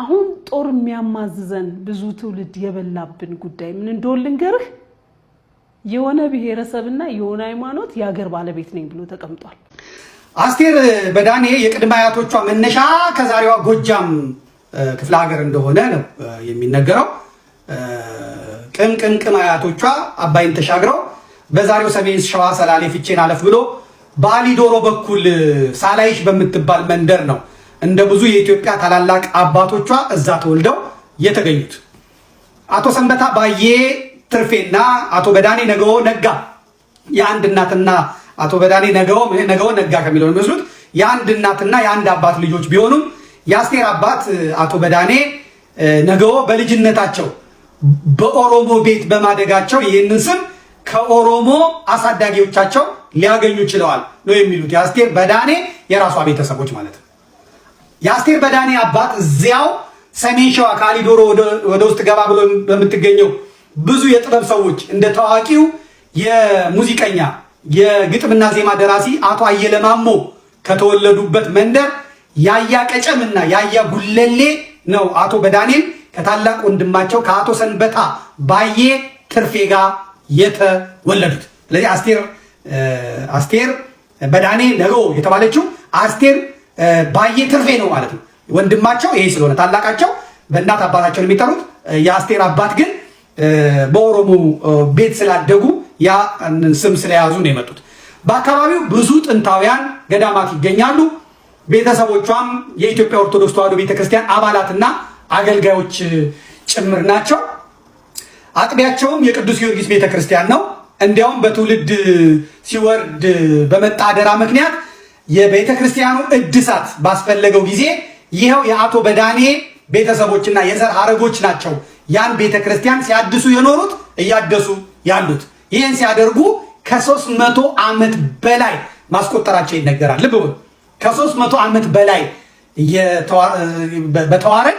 አሁን ጦር የሚያማዝዘን ብዙ ትውልድ የበላብን ጉዳይ ምን እንደሆነ ልንገርህ የሆነ ብሔረሰብና የሆነ ሃይማኖት ያገር ባለቤት ነኝ ብሎ ተቀምጧል አስቴር በዳኔ የቅድመ አያቶቿ መነሻ ከዛሬዋ ጎጃም ክፍለ ሀገር እንደሆነ ነው የሚነገረው ቅም አያቶቿ አባይን ተሻግረው በዛሬው ሰሜን ሸዋ ሰላሌ ፍቼን አለፍ ብሎ ባሊዶሮ በኩል ሳላይሽ በምትባል መንደር ነው እንደ ብዙ የኢትዮጵያ ታላላቅ አባቶቿ እዛ ተወልደው የተገኙት አቶ ሰንበታ ባዬ ትርፌና አቶ በዳኔ ነገው ነጋ የአንድ እናትና አቶ በዳኔ ነገው ነጋ ከሚለው መስሉት የአንድ እናትና የአንድ አባት ልጆች ቢሆኑም የአስቴር አባት አቶ በዳኔ ነገው በልጅነታቸው በኦሮሞ ቤት በማደጋቸው ይህንን ስም ከኦሮሞ አሳዳጊዎቻቸው ሊያገኙ ይችላል ነው የሚሉት የአስቴር በዳኔ የራሷ ቤተሰቦች ማለት ነው የአስቴር በዳኔ አባት እዚያው ሰሜን ሸዋ ካሊዶሮ ወደ ውስጥ ገባ ብሎ በመትገኘው ብዙ የጥበብ ሰዎች እንደ ታዋቂው የሙዚቀኛ የግጥምና ዜማ ደራሲ አቶ አየለማሞ ከተወለዱበት መንደር ያያ ቀጨምና ያያ ጉለሌ ነው አቶ በዳኔን ከታላቅ ወንድማቸው ከአቶ ሰንበታ ባዬ ትርፌ ጋር የተወለዱት ስለዚህ አስቴር በዳኔ ነገው የተባለችው አስቴር ባዬ ትርፌ ነው ማለት ነው ወንድማቸው ይሄ ስለሆነ ታላቃቸው በእናት አባታቸው የሚጠሩት የአስቴር አባት ግን በኦሮሞ ቤት ስላደጉ ያ ስም ስለያዙ ነው የመጡት በአካባቢው ብዙ ጥንታውያን ገዳማት ይገኛሉ ቤተሰቦቿም የኢትዮጵያ ኦርቶዶክስ ተዋሕዶ ቤተክርስቲያን አባላትና አገልጋዮች ጭምር ናቸው አጥቢያቸውም የቅዱስ ጊዮርጊስ ቤተክርስቲያን ነው እንዲያውም በትውልድ ሲወርድ በመጣ አደራ ምክንያት የቤተክርስቲያኑ እድሳት ባስፈለገው ጊዜ ይሄው የአቶ በዳኔ ቤተሰቦችና የዘር ሐረጎች ናቸው ያን ቤተክርስቲያን ሲያድሱ የኖሩት እያደሱ ያሉት ይሄን ሲያደርጉ ከ300 ዓመት በላይ ማስቆጠራቸው ይነገራል ልብ በሉ ከ300 ዓመት በላይ በተዋረድ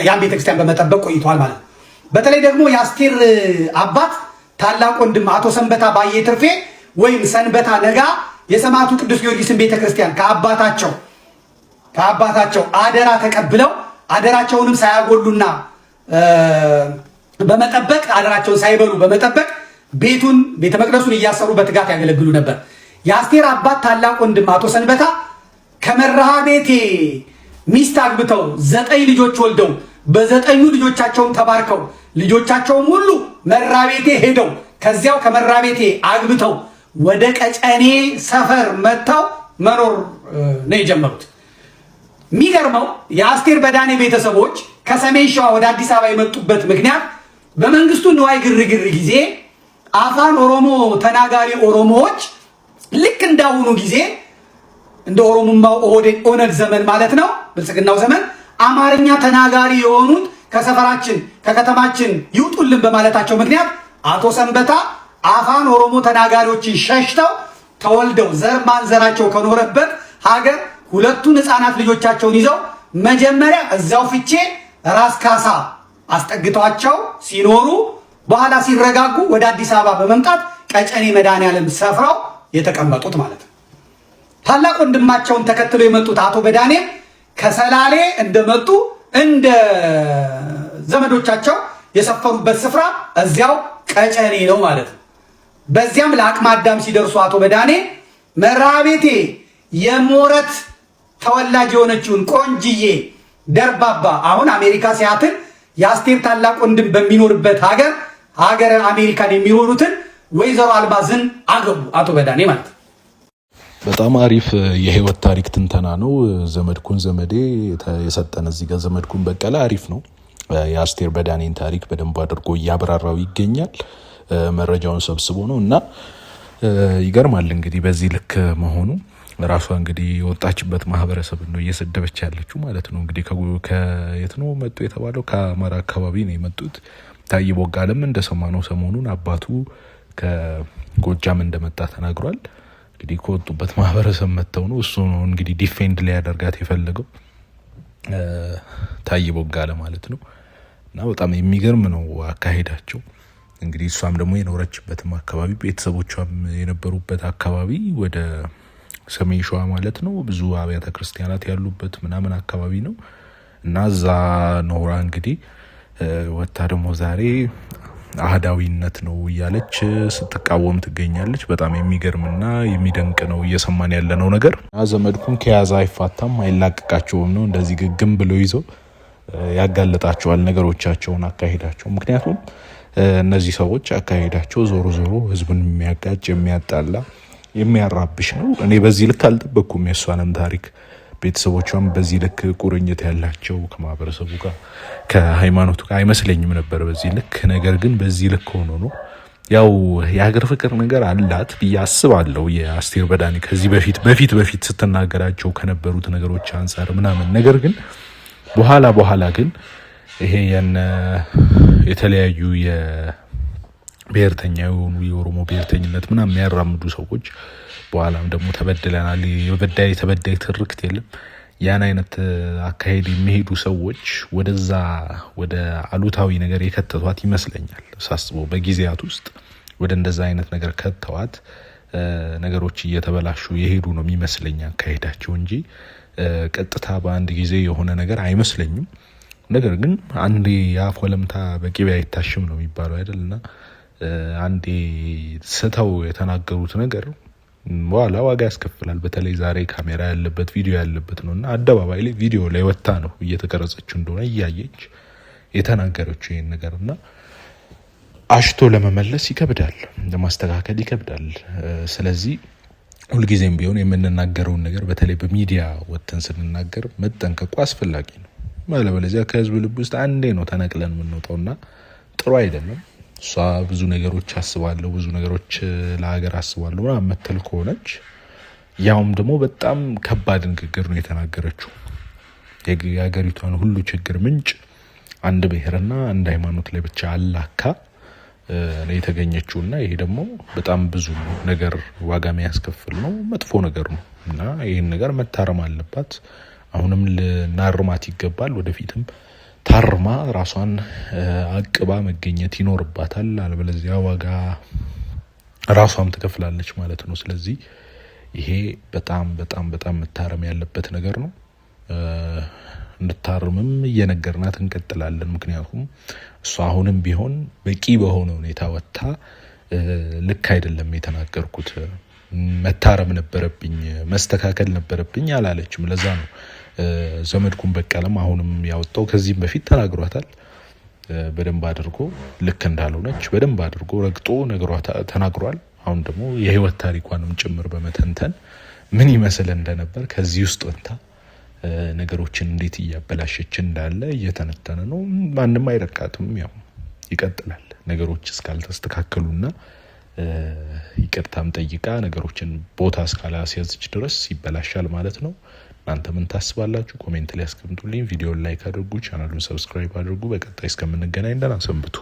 ያን ቤተክርስቲያን በመጠበቅ ቆይቷል ማለት ነው በተለይ ደግሞ የአስቴር አባት ታላቅ ወንድም አቶ ሰንበታ ባዬ ትርፌ ወይም ሰንበታ ነጋ የሰማዕቱ ቅዱስ ጊዮርጊስን ቤተክርስቲያን ከአባታቸው አደራ ተቀብለው አደራቸውንም ሳያጎሉና በመጠበቅ አደራቸውን ሳይበሉ በመጠበቅ ቤተ መቅደሱን እያሰሩ በትጋት ያገለግሉ ነበር የአስቴር አባት ታላቅ ወንድም አቶ ሰንበታ ከመርሃ ቤቴ ሚስት አግብተው 9 ልጆች ወልደው በ9 ልጆቻቸውም ተባርከው ልጆቻቸውም ሁሉ መርሃ ቤቴ ሄደው ከዚያው ከመርሃ ቤቴ አግብተው ወደ ቀጨኔ ሰፈር መጥተው መኖር ነው የጀመሩት የሚገርመው የአስቴር በዳኔ ቤተሰቦች ከሰሜን ሸዋ ወደ አዲስ አበባ የመጡበት ምክንያት በመንግስቱ ንዋይ ግርግር ጊዜ አፋን ኦሮሞ ተናጋሪ ኦሮሞዎች ልክ እንዳሁኑ ጊዜ እንደ ኦሮሞማው ኦነግ ዘመን ማለት ነው ብልጽግናው ዘመን አማርኛ ተናጋሪ የሆኑት ከሰፈራችን ከከተማችን ይውጡልን በማለታቸው ምክንያት አቶ ሰንበታ አፋን ኦሮሞ ተናጋሪዎችን ሸሽተው ተወልደው ዘር ማንዘራቸው ከኖረበት ሀገር ሁለቱን ህፃናት ልጆቻቸውን ይዘው መጀመሪያ እዛው ፍቼ ራስ ካሳ አስጠግቷቸው ሲኖሩ በኋላ ሲረጋጉ ወደ አዲስ አበባ በመምጣት ቀጨኔ መድኃኔዓለም ሰፍረው የተቀመጡት ማለት ነው ታላቅ ወንድማቸውን ተከትለው የመጡት አቶ በዳኔ ከሰላሌ እንደመጡ እንደ ዘመዶቻቸው የሰፈሩበት ስፍራ እዚያው ቀጨኔ ነው ማለት ነው በዚያም ለአቅመ አዳም ሲደርሱ አቶ በዳኔ መራቤቴ የሞረት ተወላጅ የሆነችውን ቆንጅዬ ደርባባ አሁን አሜሪካ ሲያትል የአስቴር ታላቅ ወንድም በሚኖርበት ሀገር አሜሪካን የሚኖሩትን ወይዘሮ አልማዝን አገቡ አቶ በዳኔ ማለት ነው በጣም አሪፍ የህይወት ታሪክ ትንተና ነው ዘመድኩን ዘመዴ የሰጠን እዚህ ጋር ዘመድኩን በቀለ አሪፍ ነው የአስቴር በዳኔን ታሪክ በደንብ አድርጎ ያብራራው ይገኛል መረጃውን ሰብስቦ ነው እና ይገርማል እንግዲህ በዚህ ልክ መሆኑ ራሷ እንግዲህ የወጣችበት ማህበረሰብ ነው እየሰደበች ያለችው ማለት ነው እንግዲህ ከየት ነው መጡ የተባለው ከአማራ አካባቢ ነው የመጡት ታዬ ቦጋለም እንደሰማነው ሰሞኑን አባቱ ከጎጃም እንደመጣ ተናግሯል እንግዲህ ከወጡበት ማህበረሰብ መተው ነው እሱ ነው እንግዲህ ዲፌንድ ሊያደርጋት የፈለገው ታዬ ቦጋለ ማለት ነው እና በጣም የሚገርም ነው አካሄዳቸው እንግዲህ እሷም ደግሞ የኖረችበትም አካባቢ ቤተሰቦቿም የነበሩበት አካባቢ ወደ ሰሜን ሸዋ ማለት ነው ብዙ አብያተ ክርስቲያናት ያሉበት ምናምን አካባቢ ነው እና እዛ ኖራ እንግዲህ ወታ ደግሞ ዛሬ አህዳዊነት ነው እያለች ስትቃወም ትገኛለች። በጣም የሚገርምና የሚደንቅ ነው እየሰማን ያለነው ነገር። ዘመድኩን ከያዘ አይፋታም አይላቀቃቸውም ነው። እንደዚህ ግግም ብሎ ይዞ ያጋለጣቸዋል ነገሮቻቸውን፣ አካሄዳቸው። ምክንያቱም እነዚህ ሰዎች አካሄዳቸው ዞሮ ዞሮ ህዝቡን የሚያጋጭ የሚያጣላ የሚያራብሽ ነው። እኔ በዚህ ልክ አልጠበቅኩም የእሷንም ታሪክ። ቤተሰቦቿም በዚህ ልክ ቁርኝት ያላቸው ከማህበረሰቡ ጋር ከሃይማኖቱ ጋር አይመስለኝም ነበር በዚህ ልክ። ነገር ግን በዚህ ልክ ሆኖ ነው። ያው የሀገር ፍቅር ነገር አላት ብዬ አስባለሁ የአስቴር በዳኔ ከዚህ በፊት ስትናገራቸው ከነበሩት ነገሮች አንጻር ምናምን። ነገር ግን በኋላ ግን ይሄ የተለያዩ የብሔርተኛ የሆኑ የኦሮሞ ብሔርተኝነት ምናምን የሚያራምዱ ሰዎች በኋላም ደግሞ ተበድለናል የበዳይ ተበዳይ ትርክት የለም ያን አይነት አካሄድ የሚሄዱ ሰዎች ወደዛ ወደ አሉታዊ ነገር የከተቷት ይመስለኛል ሳስበው። በጊዜያት ውስጥ ወደ እንደዛ አይነት ነገር ከተዋት ነገሮች እየተበላሹ የሄዱ ነው የሚመስለኝ አካሄዳቸው እንጂ ቀጥታ በአንድ ጊዜ የሆነ ነገር አይመስለኝም። ነገር ግን አንዴ የአፍ ወለምታ በቅቤ አይታሽም ነው የሚባለው አይደልና አንዴ ስተው የተናገሩት ነገር በኋላ ዋጋ ያስከፍላል። በተለይ ዛሬ ካሜራ ያለበት ቪዲዮ ያለበት ነውና አደባባይ ላይ ቪዲዮ ላይ ወጣ ነው እየተቀረጸችው እንደሆነ እያየች የተናገረችው ይሄን ነገርና አሽቶ ለመመለስ ይከብዳል፣ ለማስተካከል ይከብዳል። ስለዚህ ሁልጊዜም ቢሆን የምንናገረውን ነገር በተለይ በሚዲያ ወጥተን ስንናገር መጠንቀቁ አስፈላጊ ነው። ማለበለዚያ ከህዝብ ልብ ውስጥ አንዴ ነው ተነቅለን የምንወጣውና ጥሩ አይደለም። እሷ ብዙ ነገሮች አስባለሁ ብዙ ነገሮች ለሀገር አስባለሁ ምናምን መተል ከሆነች ያውም ደግሞ በጣም ከባድ ንግግር ነው የተናገረችው። የሀገሪቷን ሁሉ ችግር ምንጭ አንድ ብሔርና አንድ ሃይማኖት ላይ ብቻ አላካ ነው የተገኘችውና ይሄ ደግሞ በጣም ብዙ ነገር ዋጋ የሚያስከፍል ነው፣ መጥፎ ነገር ነው እና ይሄን ነገር መታረም አለባት። አሁንም ልናርማት ይገባል። ወደፊትም ታርማ ራሷን አቅባ መገኘት ይኖርባታል። አለበለዚያ ዋጋ ራሷም ትከፍላለች ማለት ነው። ስለዚህ ይሄ በጣም በጣም በጣም መታረም ያለበት ነገር ነው። እንድታርምም እየነገርናት እንቀጥላለን። ምክንያቱም እሷ አሁንም ቢሆን በቂ በሆነ ሁኔታ ወጥታ ልክ አይደለም የተናገርኩት መታረም ነበረብኝ መስተካከል ነበረብኝ አላለችም። ለዛ ነው ዘመድኩን በቀለም አሁንም ያወጣው። ከዚህም በፊት ተናግሯታል በደንብ አድርጎ ልክ እንዳልሆነች በደንብ አድርጎ ረግጦ ተናግሯል። አሁን ደግሞ የህይወት ታሪኳንም ጭምር በመተንተን ምን ይመስል እንደነበር ከዚህ ውስጥ ወጣ ነገሮችን እንዴት እያበላሸች እንዳለ እየተነተነ ነው። ማንም አይረቃትም። ያው ይቀጥላል ነገሮች እስካልተስተካከሉና ይቅርታም ጠይቃ ነገሮችን ቦታ እስካላስያዘች ድረስ ይበላሻል ማለት ነው። እናንተ ምን ታስባላችሁ? ኮሜንት ላይ አስቀምጡልኝ። ቪዲዮን ላይክ አድርጉ፣ ቻናሉን ሰብስክራይብ አድርጉ። በቀጣይ እስከምንገናኝ ደህና ሰንብቱ።